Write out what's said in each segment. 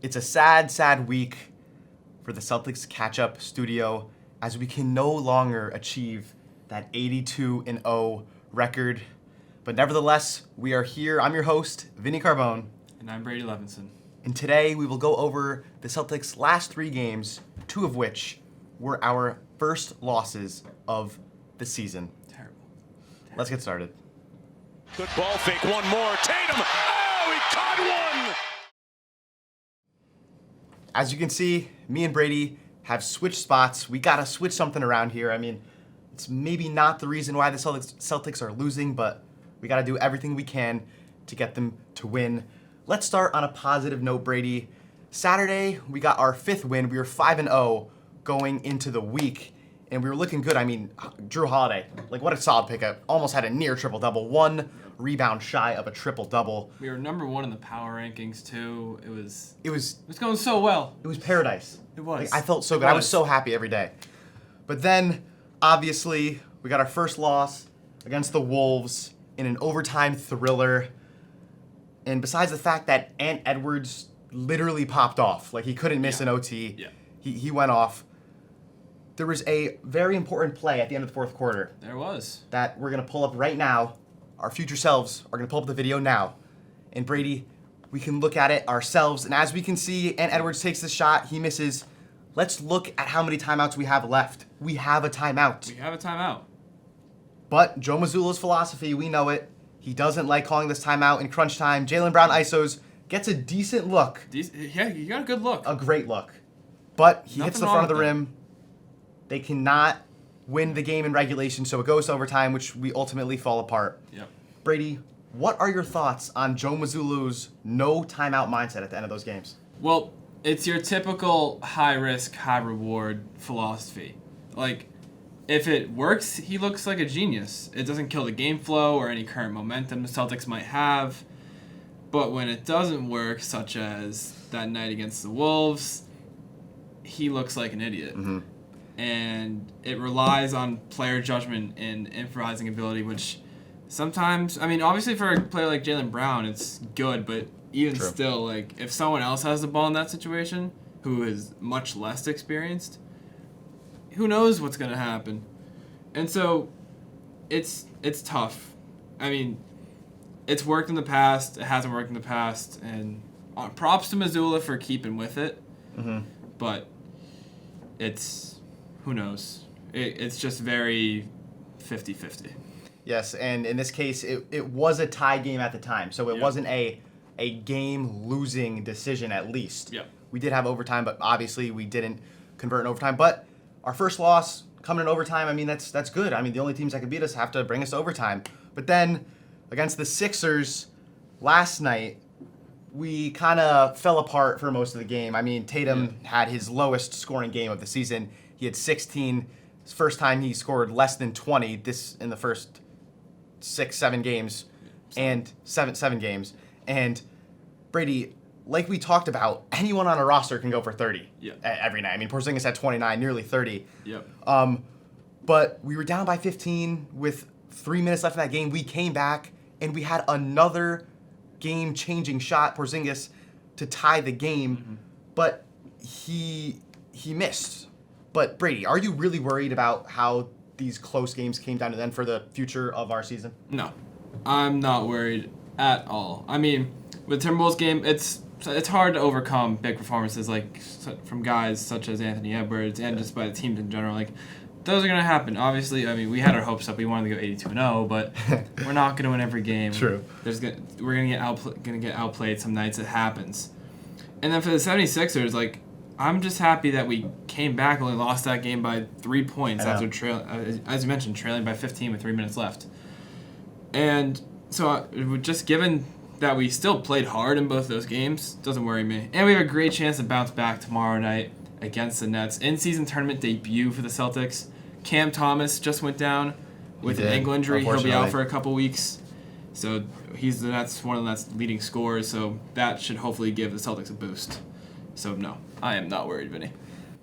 It's a sad, sad week for the Celtics Catch Up studio as we can no longer achieve that 82-0 record. But nevertheless, we are here. I'm your host, Vinnie Carbone. And I'm Brady Levensohn. And today we will go over the Celtics' last 3 games, 2 of which were our first losses of the season. Terrible. Let's get started. Good ball fake, one more. Tatum! Oh, he caught one! As you can see, me and Brady have switched spots. We gotta switch something around here. I mean, it's maybe not the reason why the Celtics are losing, but we gotta do everything we can to get them to win. Let's start on a positive note, Brady. Saturday, we got our 5th win. We were 5-0 going into the week, and we were looking good. I mean, Drew Holiday, like what a solid pickup. Almost had a near triple-double. 1 rebound shy of a triple-double. We were number 1 in the power rankings too. It was going so well. It was paradise. It was. Like, I felt so good. I was so happy every day. But then, obviously, we got our first loss against the Wolves in an overtime thriller. And besides the fact that Ant Edwards literally popped off, like he couldn't miss an OT. Yeah. He went off. There was a very important play at the end of the 4th quarter There was. that we're going to pull up right now. Our future selves are going to pull up the video now. And Brady, we can look at it ourselves. And as we can see, Ant Edwards takes the shot. He misses. Let's look at how many timeouts we have left. We have a timeout. We have a timeout. But Joe Mazzulla's philosophy, we know it. He doesn't like calling this timeout in crunch time. Jaylen Brown ISOs, gets a decent look. Yeah, you got a good look. A great look. But he hits Nothing the wrong front of the with that. rim. They cannot win the game in regulation, so it goes to overtime, which we ultimately fall apart. Yep. Brady, what are your thoughts on Joe Mazzulla's no timeout mindset at the end of those games? Well, it's your typical high risk, high reward philosophy. Like, if it works, he looks like a genius. It doesn't kill the game flow or any current momentum the Celtics might have. But when it doesn't work, such as that night against the Wolves, he looks like an idiot. Mm-hmm. And it relies on player judgment and improvising ability, which sometimes, I mean, obviously for a player like Jaylen Brown, it's good, but even True. still, like, if someone else has the ball in that situation, who is much less experienced, who knows what's going to happen? And so it's tough. I mean, it's worked in the past, it hasn't worked in the past, and props to Mazzulla for keeping with it, but who knows? It's just very 50-50. Yes, and in this case, it was a tie game at the time, so it wasn't a game-losing decision at least. Yep. We did have overtime, but obviously we didn't convert in overtime. But our first loss coming in overtime, I mean, that's good. I mean, the only teams that can beat us have to bring us to overtime. But then against the Sixers last night, we kind of fell apart for most of the game. I mean, Tatum had his lowest scoring game of the season. He had 16. His first time he scored less than 20 this in the first 6-7 games and 7 games. And Brady, like we talked about, anyone on a roster can go for 30 every night. I mean, Porzingis had 29, nearly 30. Yep. But we were down by 15 with 3 minutes left in that game. We came back and we had another game-changing shot, Porzingis, to tie the game, but he missed. But Brady, are you really worried about how these close games came down to the end for the future of our season? No, I'm not worried at all. I mean, with Timberwolves game, it's hard to overcome big performances like from guys such as Anthony Edwards and just by the teams in general. Like, those are going to happen. Obviously, I mean, we had our hopes up. We wanted to go 82-0, but we're not going to win every game. True. We're going to get outplayed some nights. It happens. And then for the 76ers, like, I'm just happy that we came back, only lost that game by 3 points after as you mentioned, trailing by 15 with 3 minutes left. And so just given that we still played hard in both those games, doesn't worry me. And we have a great chance to bounce back tomorrow night against the Nets. In-season tournament debut for the Celtics. Cam Thomas just went down with an ankle injury. He'll be out for a couple weeks. So he's one of the Nets' leading scorers, so that should hopefully give the Celtics a boost. So no, I am not worried, Vinny.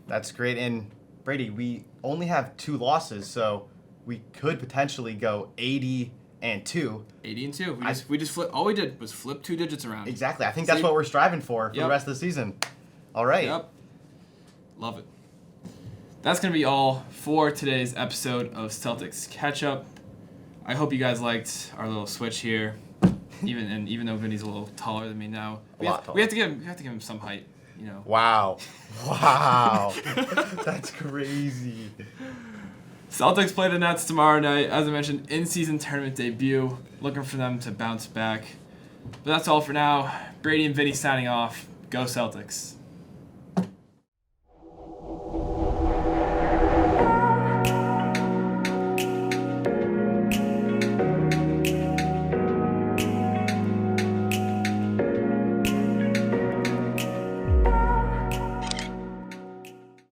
That's great. And Brady, we only have 2 losses, so we could potentially go 80-0 80-2. 80-2. We just flip. All we did was flip 2 digits around. Exactly. I think that's what we're striving for the rest of the season. All right. Yep. Love it. That's going to be all for today's episode of Celtics Catch Up. I hope you guys liked our little switch here. Even though Vinny's a little taller than me now, we have to give him some height. Wow. That's crazy. Celtics play the Nets tomorrow night. As I mentioned, in-season tournament debut. Looking for them to bounce back. But that's all for now. Brady and Vinny signing off. Go Celtics.